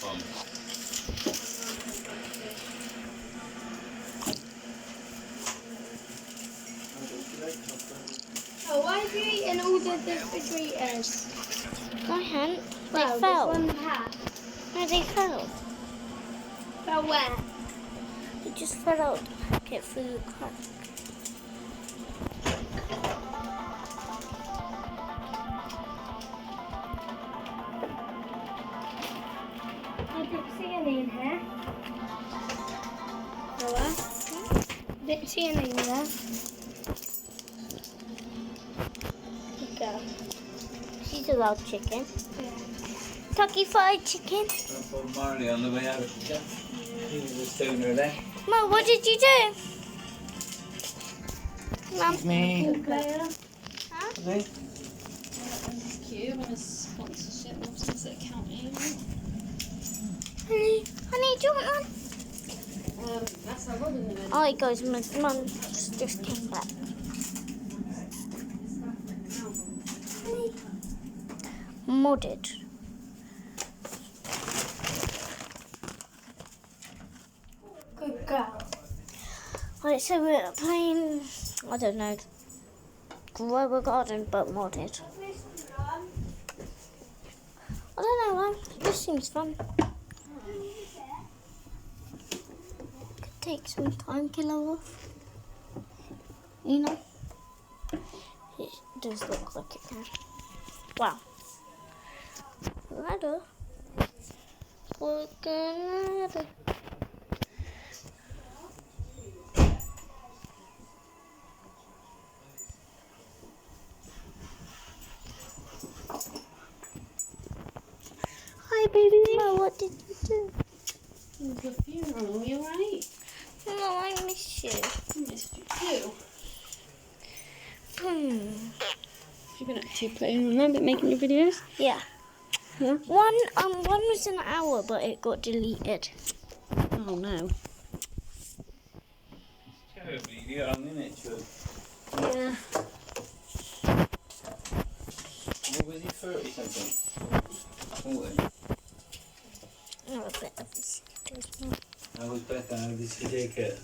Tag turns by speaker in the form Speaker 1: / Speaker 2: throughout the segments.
Speaker 1: from?
Speaker 2: Oh, why have you eaten all the refrigerators?
Speaker 3: I hadn't.
Speaker 2: Well,
Speaker 3: They fell.
Speaker 2: this one has.
Speaker 3: No, they fell.
Speaker 2: Fell where?
Speaker 3: They just fell out the packet through the crack.
Speaker 2: I didn't see any in here. Noah? Didn't see any in there. Good girl.
Speaker 3: She's allowed chicken.
Speaker 2: Yeah.
Speaker 3: Kentucky Fried Chicken.
Speaker 1: Bob Marley on the way out. He was a stoner there.
Speaker 3: Mum, what did you do? Mum.
Speaker 1: Me.
Speaker 2: Good player.
Speaker 3: Huh?
Speaker 1: Me.
Speaker 4: This is cute and a sponsorship of Sunset County.
Speaker 3: Honey, do you want one?
Speaker 4: That's how Robin did it.
Speaker 3: Oh, it goes. My mum just came back. Modded.
Speaker 2: Good girl.
Speaker 3: Right, so we're playing, I don't know, Grow a Garden, but modded. I don't know, this seems fun. Could take some time killer off. You know? It does look like it can. Wow. Ladder. Working ladder. Hi, baby. Mama, what did you do?
Speaker 4: It was a funeral, you alright?
Speaker 3: No, I miss you.
Speaker 4: I missed you too. You've been up to playing on there, but making your videos?
Speaker 3: Yeah.
Speaker 4: Yeah.
Speaker 3: One was an hour, but it got deleted.
Speaker 4: Oh no.
Speaker 1: Terribly young, isn't it, Chuck?
Speaker 4: Yeah.
Speaker 1: What was he, 30 something? 40?
Speaker 3: Oh, a bit of this.
Speaker 1: How was Becca? How did she take it?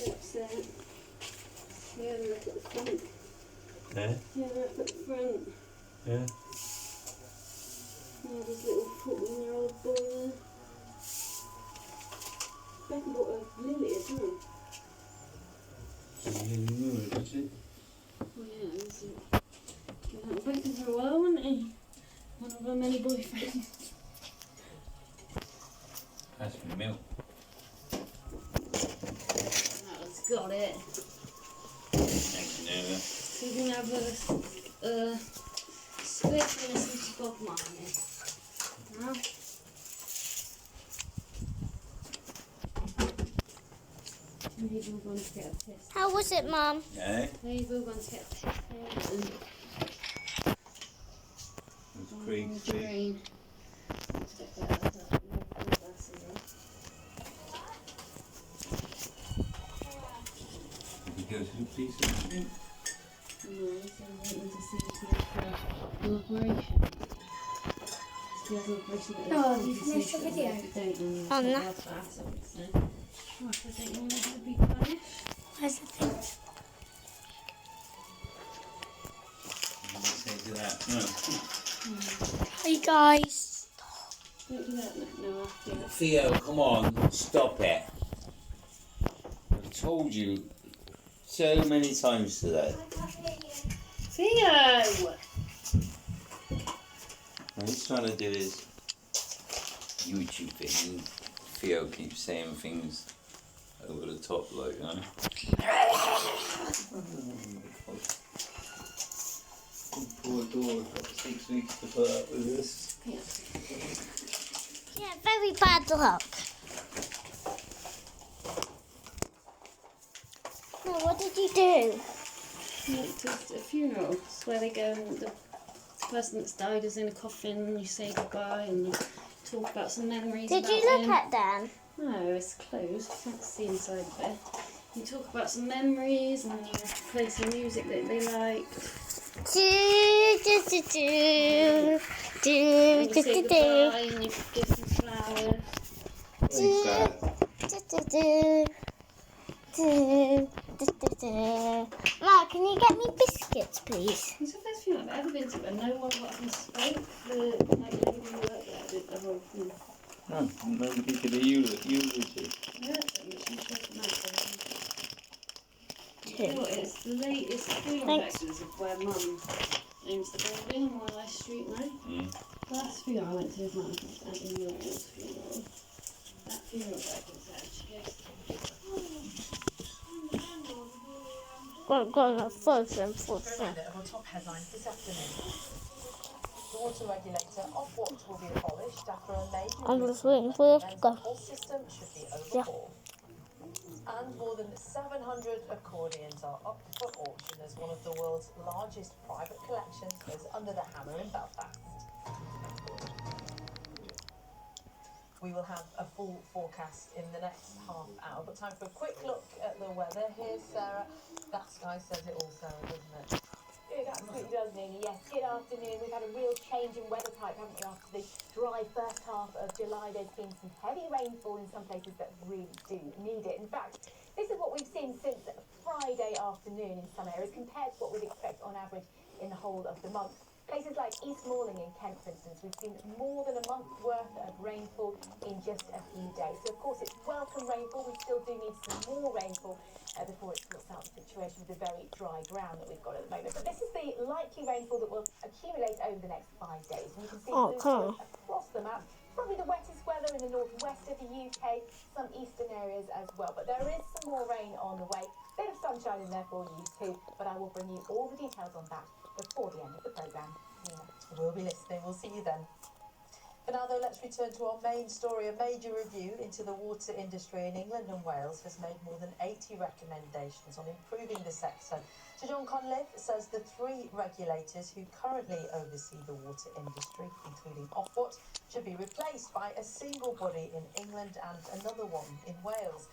Speaker 4: Upset. Yeah, look at the front.
Speaker 1: Yeah?
Speaker 4: Yeah, look at the front.
Speaker 1: Yeah?
Speaker 4: Yeah, this little 14-year-old boy there. Becca bought a lily, isn't it?
Speaker 1: She really knew it, did she?
Speaker 4: Oh yeah, it was Becca for a while, wasn't he? One of her many boyfriends.
Speaker 1: That's for milk.
Speaker 4: That's got it.
Speaker 1: Thanks, Nova.
Speaker 4: So you can have a split and listen to Bob Marley. Now, maybe we're going to get a piss.
Speaker 3: How was it, Mum?
Speaker 1: Yeah?
Speaker 4: Maybe we're going to get a piss and
Speaker 1: It was creek, creek.
Speaker 4: drain. Let's get that glasses on.
Speaker 1: Did you go to the police or something?
Speaker 4: No, so I'm waiting to see if he has an operation. He has an operation that
Speaker 2: Oh, have you finished your video?
Speaker 3: Oh, no.
Speaker 4: I think you want to be punished.
Speaker 3: Where's the thing?
Speaker 1: What did you say to that? No.
Speaker 3: Hey, guys.
Speaker 4: Don't do that, no, after.
Speaker 1: Theo, come on, stop it. I've told you so many times today.
Speaker 4: Theo!
Speaker 1: He's trying to do his YouTube thing, and Theo keeps saying things over the top, like, you know. Poor dog, got 6 weeks to put up with this.
Speaker 3: Yeah, very bad luck. No, what did you do?
Speaker 4: It's a funeral. It's where they go and the person that's died is in a coffin and you say goodbye and you talk about some memories.
Speaker 3: Did
Speaker 4: about
Speaker 3: you look
Speaker 4: him.
Speaker 3: at them?
Speaker 4: No, it's closed. You can't see inside of it. You talk about some memories and you play some music that they liked.
Speaker 3: Do, do, do, do,
Speaker 4: And
Speaker 3: do,
Speaker 4: you say
Speaker 3: do, do, do.
Speaker 4: goodbye and you give some flowers.
Speaker 1: Very sad.
Speaker 3: Ma, can you get me biscuits, please?
Speaker 4: It's the first funeral I've ever been to, and no one got me spoke. The lady who worked there did the whole thing.
Speaker 1: No, nobody did a eulogy.
Speaker 4: I heard them, but she showed them out. It's the latest funeral directors of where Mum owns the building on Wildlife Street now. The last funeral I went to was Mum's Auntie Muriel's funeral. That funeral director said she goes
Speaker 3: Go, first and first.
Speaker 5: Reminder of our top headlines this afternoon. The water regulator Ofwat will be abolished after a major
Speaker 3: I'm just waiting for this to go.
Speaker 5: The whole system should be overhauled. And more than 700 accordions are up for auction as one of the world's largest private collections is under the hammer in Belfast. We will have a full forecast in the next half hour, but time for a quick look at the weather. Here's Sarah. That sky says it all, Sarah, doesn't it?
Speaker 6: It absolutely does, Nina. Yes, good afternoon. We've had a real change in weather type, haven't we, after the dry first half of July. There's been some heavy rainfall in some places that really do need it. In fact, this is what we've seen since Friday afternoon in some areas compared to what we'd expect on average in the whole of the month. Places like East Malling in Kent, for instance, we've seen more than a month's worth of rainfall in just a few days. So, of course, it's welcome rainfall. We still do need some more rainfall before it sorts out the situation with the very dry ground that we've got at the moment. But this is the likely rainfall that will accumulate over the next 5 days. And you can see across the map, probably the wettest weather in the northwest of the UK, some eastern areas as well. But there is some more rain on the way. Bit of sunshine in there for you too. But I will bring you all the details on that before the end of the programme.
Speaker 5: We'll be listening. We'll see you then. For now, though, let's return to our main story. A major review into the water industry in England and Wales has made more than 80 recommendations on improving the sector. Sir John Conliffe says the 3 regulators who currently oversee the water industry, including Ofwat, should be replaced by a single body in England and another one in Wales.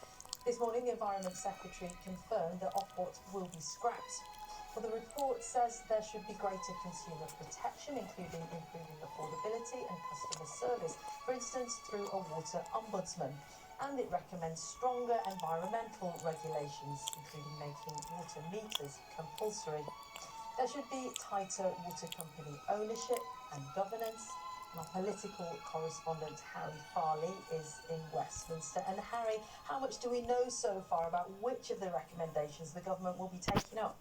Speaker 5: This morning, the Environment Secretary confirmed that Ofwat will be scrapped. Well, the report says there should be greater consumer protection, including improving affordability and customer service, for instance, through a water ombudsman. And it recommends stronger environmental regulations, including making water meters compulsory. There should be tighter water company ownership and governance. Our political correspondent Harry Farley is in Westminster. And Harry, how much do we know so far about which of the recommendations the government will be taking up?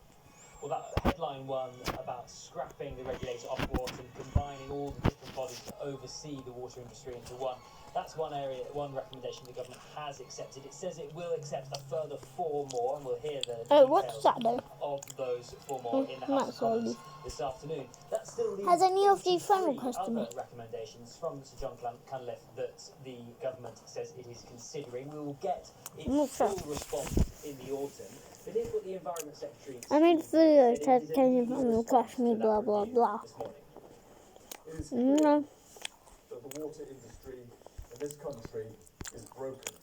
Speaker 7: Well, that headline one about scrapping the regulator Ofwat and combining all the different bodies to oversee the water industry into one. That's one area, one recommendation the government has accepted. It says it will accept a further 4 more, and we'll hear the details of those 4 more in the House of Commons this afternoon. That still leaves
Speaker 3: Has any of you phone requested
Speaker 7: other
Speaker 3: me?
Speaker 7: recommendations from Sir John Cunliffe that the government says it is considering. We will get its full response in the autumn. But here's what the Environment Secretary
Speaker 3: I made a video that said, can you phone request me, blah, blah, blah.
Speaker 8: It is clear that the water industry in this country is broken.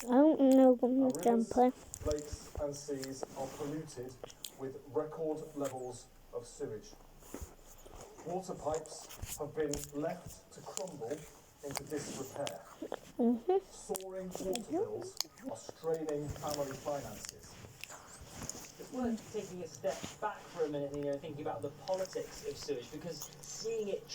Speaker 3: I don't know
Speaker 8: Our
Speaker 3: what
Speaker 8: rivers,
Speaker 3: play.
Speaker 8: lakes and seas are polluted with record levels of sewage. Water pipes have been left to crumble into disrepair. Soaring water bills are straining family finances.
Speaker 7: It's worth taking a step back for a minute, and thinking about the politics of sewage, because seeing it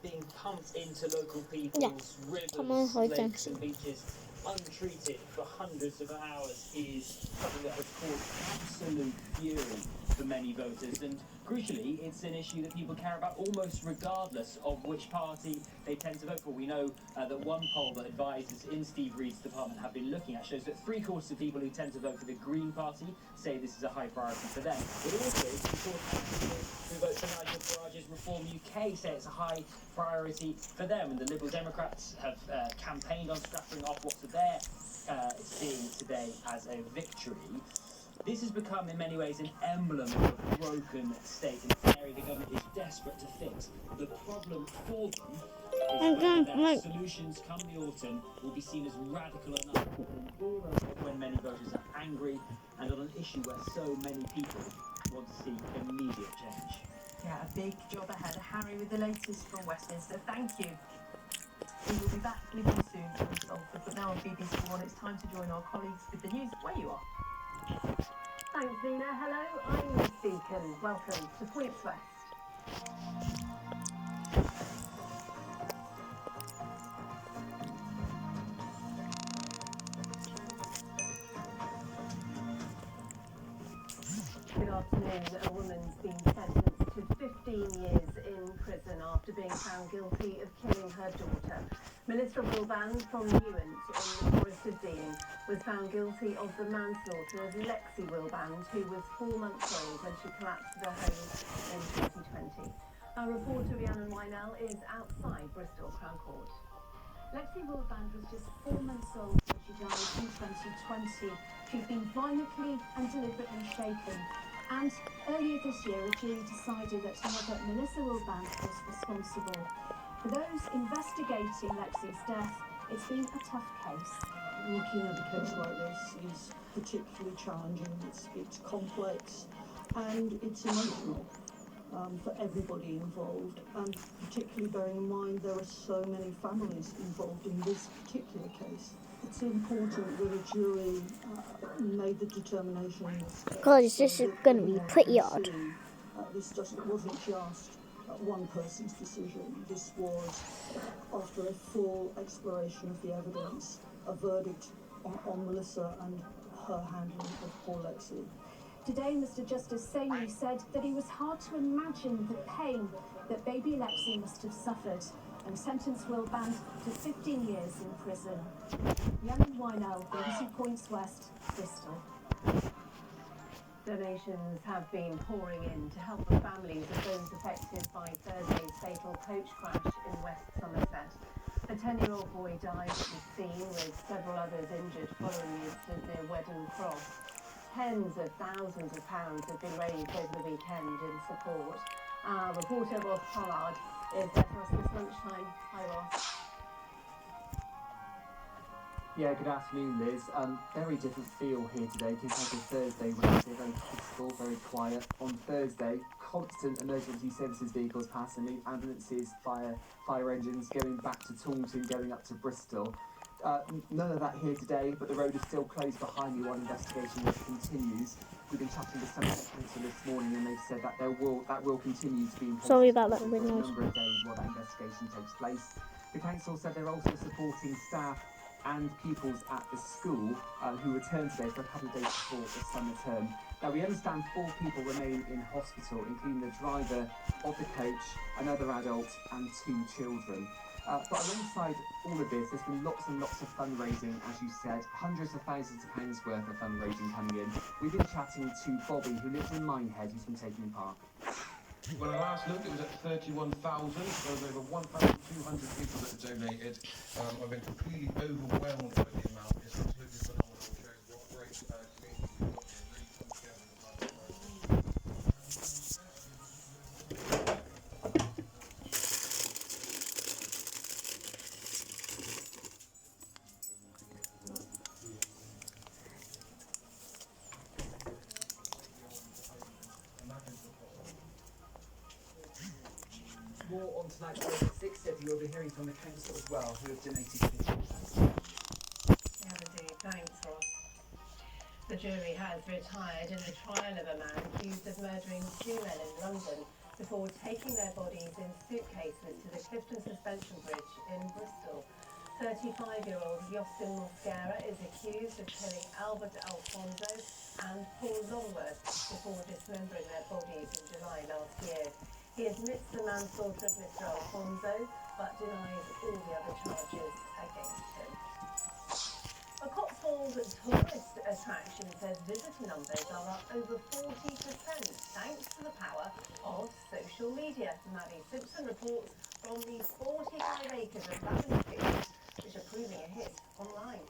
Speaker 7: being pumped into local people's rivers, lakes and beaches untreated for hundreds of hours is something that has caused absolute fury for many voters, and crucially it's an issue that people care about almost regardless of which party they tend to vote for. We know that one poll that advisors in Steve Reed's department have been looking at shows that 3/4 of people who tend to vote for the Green Party say this is a high priority for them. It also is 3/4 of people who vote for Nigel Farage's Reform UK say it's a high priority for them, and the Liberal Democrats have campaigned on scrapping Ofwat, so they're seeing today as a victory. This has become, in many ways, an emblem of a broken state, and it's an area the government is desperate to fix. The problem for them is that solutions come the autumn will be seen as radical enough when many voters are angry and on an issue where so many people want to see immediate change.
Speaker 5: Yeah, a big job ahead. Harry with the latest from Westminster. Thank you. We will be back living soon from Salford, but now on BBC One, it's time to join our colleagues with the news where you are.
Speaker 6: Thanks, Nina. Hello, I'm Liz Deacon. Welcome to Points West. Good afternoon. A woman's been sentenced to 15 years in prison after being found guilty of killing her daughter. Melissa Wilband from Newent in the Forest of Dean was found guilty of the manslaughter of Lexi Wilband, who was 4 months old when she collapsed at her home in 2020. Our reporter Rhiannon Wynell is outside Bristol Crown Court.
Speaker 9: Lexi Wilband was just 4 months old when she died in 2020. She'd been violently and deliberately shaken. And earlier this year, a jury decided that mother Melissa Wilband was responsible. For those investigating Lexi's death, it's been a tough case.
Speaker 10: Looking at a case like this is particularly challenging. It's complex and it's emotional. For everybody involved, and particularly bearing in mind there are so many families involved in this particular case. It's important that a jury made the determination.
Speaker 3: God, this is going to be pretty hard.
Speaker 10: This wasn't just one person's decision. This was, after a full exploration of the evidence, a verdict on Melissa and her handling of poor Lexi.
Speaker 9: Today, Mr. Justice Saini said that it was hard to imagine the pain that baby Lexi must have suffered, and sentenced Wilband to 15 years in prison. Rhiannon Wynell, BBC Points West, Bristol.
Speaker 6: Donations have been pouring in to help the families of those affected by Thursday's fatal coach crash in West Somerset. A 10-year-old boy died at the scene, with several others injured following the incident near Wedden Cross. Tens of thousands of pounds have been raised over the weekend in support. Our reporter Ross Pollard is there for us this lunchtime. Hi Ross.
Speaker 11: Yeah, good afternoon, Liz. Very different feel here today compared to Thursday, when it was very peaceful, very quiet. On Thursday, constant emergency services vehicles passing, ambulances, fire engines going back to Taunton, going up to Bristol. None of that here today, but the road is still closed behind me while investigation continues. We've been chatting to Somerset Council this morning, and they've said that that will continue to be in place.
Speaker 3: Sorry about that,
Speaker 11: for a number of days while that investigation takes place. The council said they're also supporting staff and pupils at the school who return today for a couple of days before the summer term. Now, we understand 4 people remain in hospital, including the driver of the coach, another adult, and 2 children. But alongside all of this, there's been lots and lots of fundraising, as you said, hundreds of thousands of pounds worth of fundraising coming in. We've been chatting to Bobby, who lives in Minehead, who's been taking part.
Speaker 12: When I last looked, it was at 31,000. There was over 1,200 people that had donated. I've been completely overwhelmed by the amount. It's absolutely phenomenal. It shows what great community we've got here. Really come together in the last
Speaker 11: More on tonight's Break at 6:30, you'll be hearing from the council as well, who have donated £50.
Speaker 6: Yeah, indeed. Thanks, Ross. The jury has retired in the trial of a man accused of murdering 2 men in London before taking their bodies in suitcases to the Clifton Suspension Bridge in Bristol. 35-year-old Yostin Mosquera is accused of killing Albert Alfonso and Paul Longworth before dismembering their bodies in July last year. He admits the manslaughter of Mr. Alfonso, but denies all the other charges against him. A Cotswold tourist attraction says visitor numbers are up over 40% thanks to the power of social media. Maddie Simpson reports from the 45 acres of lavender fields, which are proving a hit online.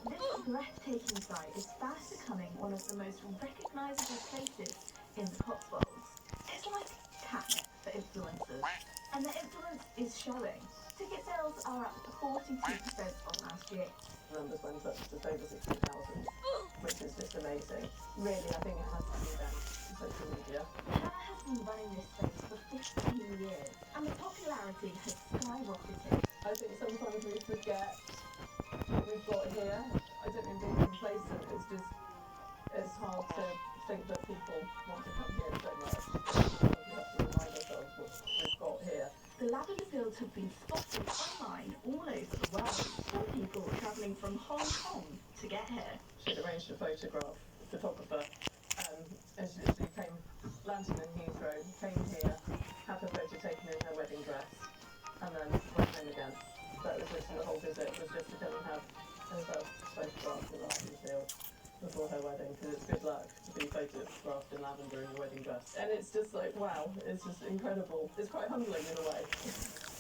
Speaker 9: This breathtaking site is fast becoming one of the most recognisable places in the Cotswolds. It's like catnip for influencers, and their influence is showing. Ticket sales are up 42% on last year.
Speaker 5: Numbers went up to just over 16,000, which is just amazing. Really, I think it has to be down to social media.
Speaker 9: Hannah has been running this space for 15 years, and the popularity has skyrocketed.
Speaker 5: I think sometimes we forget what we've got here. I don't mean being complacent, it's hard to think that people want to come here so much. We have to remind ourselves what we've got here.
Speaker 9: The lavender fields have been spotted online all over the world. Some people travelling from Hong Kong to get here.
Speaker 5: She'd arranged a photographer, as she came, landed in Heathrow, came here, had her photo taken in her wedding dress, and then went home again. That was literally the whole visit, was just to come and have herself photographed in the lavender field before her wedding, because it's good luck to be photographed in lavender in your wedding dress. And it's just like, wow, it's just incredible. It's quite humbling in a way.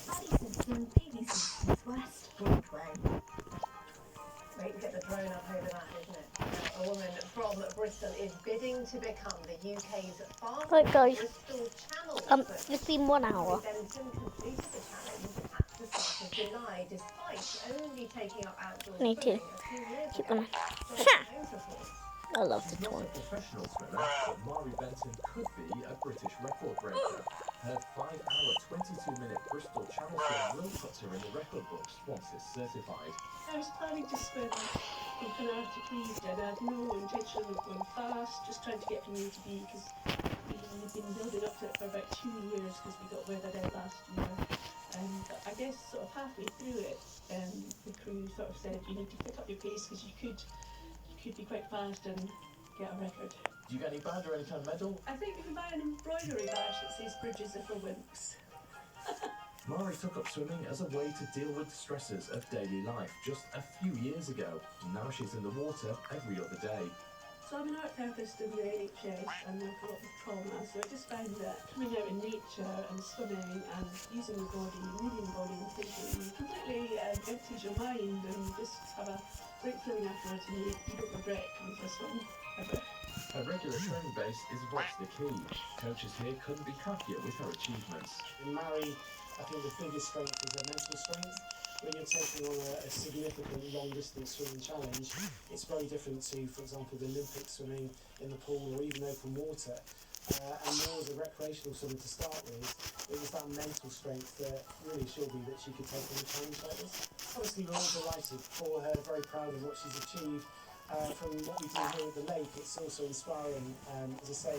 Speaker 9: Maddie Simpson, BBC News West, Broadway.
Speaker 13: Great to get the drone up over that, isn't it? A woman from Bristol is bidding to become the UK's fastest
Speaker 3: Right, guys.
Speaker 13: Bristol Channel.
Speaker 3: It's been 1 hour.
Speaker 13: Benson completed the challenge at the start of July, despite only taking up outdoor
Speaker 3: Me too.
Speaker 13: swimming a few years
Speaker 3: Keep
Speaker 13: ago.
Speaker 3: going.
Speaker 13: John Jones reports.
Speaker 3: I love the
Speaker 14: She's not
Speaker 3: toy.
Speaker 14: a professional swimmer, but Mari Benson could be a British record breaker. Her 5-hour, 22-minute Bristol Channel swim will put her in the record books once it's certified.
Speaker 10: I was planning to swim in Penarty Creek and I had no intention of going fast, just trying to get from A to B because we've been building up to it for about 2 years because we got weathered out last year. And I guess sort of halfway through it, the crew sort of said you need to pick up your pace because you could be quite fast and get a record.
Speaker 14: Do you get any badge or any kind of medal?
Speaker 10: I think you can buy an embroidery badge that says Bridges are for wimps.
Speaker 14: Mari took up swimming as a way to deal with the stresses of daily life just a few years ago. Now she's in the water every other day.
Speaker 10: So I'm an art therapist in the NHS and I've got a lot of trauma, so I just found that coming out in nature and swimming and using the body, moving the body and thinking completely empties your mind and you just have a great feeling afterwards and you don't regret coming for a swim ever.
Speaker 14: Her regular training base is what's the key. Coaches here couldn't be happier with her achievements.
Speaker 15: Mari, I think the biggest strength is her mental strength. When you're taking on a significant long-distance swimming challenge, it's very different to, for example, the Olympic swimming in the pool or even open water. And more as a recreational swimmer to start with, it was that mental strength that really assured me that she could take on a challenge like this. Obviously, we're all delighted for her, very proud of what she's achieved. From what we do here at the lake, it's also inspiring. As I say,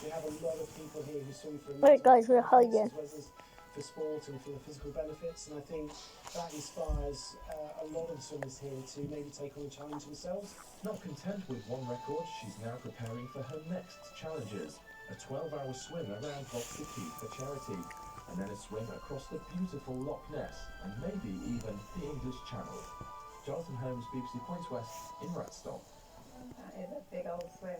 Speaker 15: we have a lot of people here who swim for
Speaker 3: Right, guys, we're hugging.
Speaker 15: as well as for sport and for the physical benefits, and I think that inspires a lot of swimmers here to maybe take on a challenge themselves.
Speaker 14: Not content with one record, she's now preparing for her next challenges. A 12-hour swim around Vauxhall Keep for charity, and then a swim across the beautiful Loch Ness, and maybe even the English Channel. Jonathan Holmes, BBC Points West in Radstock.
Speaker 13: That is a big old swim.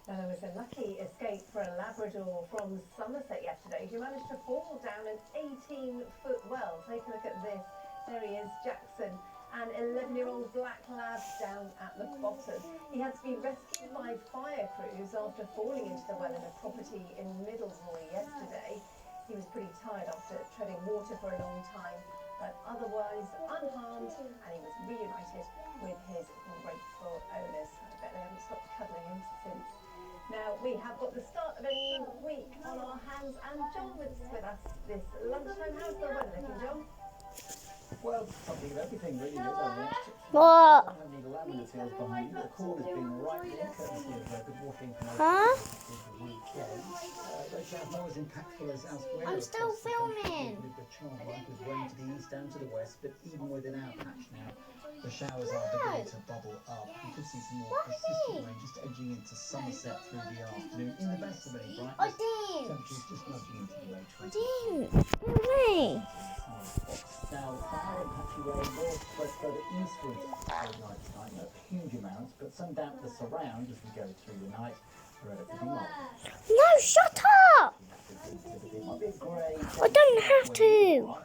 Speaker 13: Now, there was a lucky escape for a Labrador from Somerset yesterday who managed to fall down an 18-foot well. Take a look at this. There he is, Jackson, an 11-year-old black lab down at the bottom. He had to be rescued by fire crews after falling into the well in a property in Middleroy yesterday. He was pretty tired after treading water for a long time, but otherwise unharmed, and he was reunited with his grateful owners. I bet they haven't stopped cuddling him since. Now, we have got the start of a new week on our hands, and John with us this lunchtime. How's the weather looking, John?
Speaker 16: Well, something of everything really, isn't it?
Speaker 3: What?
Speaker 16: I don't have any lavender fields behind me, but the call has been right there, courtesy of Good Water Information
Speaker 3: Huh?
Speaker 16: the UK. Those showers not as impactful as elsewhere.
Speaker 3: I'm still filming.
Speaker 16: With the childlife is blowing to the east and to the west, but even within our patch now, the showers are beginning to bubble up. You could see some more persistent rain just edging into Somerset through the afternoon. In the best of any brightness,
Speaker 3: I didn't.
Speaker 16: temperatures just nudging into the low 20s.
Speaker 3: Me.
Speaker 16: Now, the fire and patchy rain will spread further eastwards at night time, not huge amounts, but some dampness around as we go through the night. Relatively mild.
Speaker 3: No, shut up!
Speaker 16: It might be a grey.
Speaker 3: I don't have to.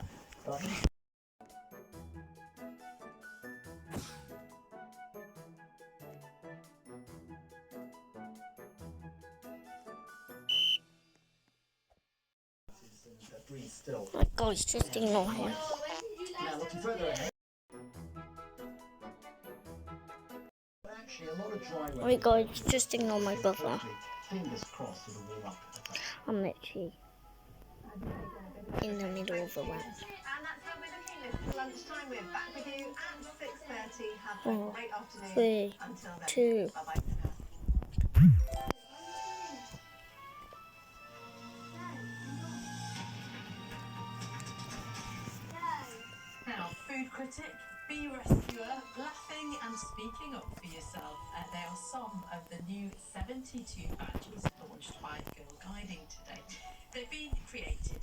Speaker 16: Breathe still.
Speaker 3: Right, guys, just ignore him.
Speaker 16: Now, looking further ahead. Actually, a lot of dry weather.
Speaker 3: Right, guys, just ignore my brother.
Speaker 16: Fingers crossed it'll warm up.
Speaker 3: I'm Mitchie. in the middle of the round.
Speaker 13: And that's how we're looking this lunchtime. We're back with you at 6:30. Have a
Speaker 3: 4,
Speaker 13: great afternoon.
Speaker 3: 3,
Speaker 13: Until then,
Speaker 3: 2.
Speaker 13: bye-bye for now.
Speaker 5: Now, food critic, bee rescuer, laughing and speaking up for yourself. They are some of the new 72 badges launched by Girl Guiding today. They've been created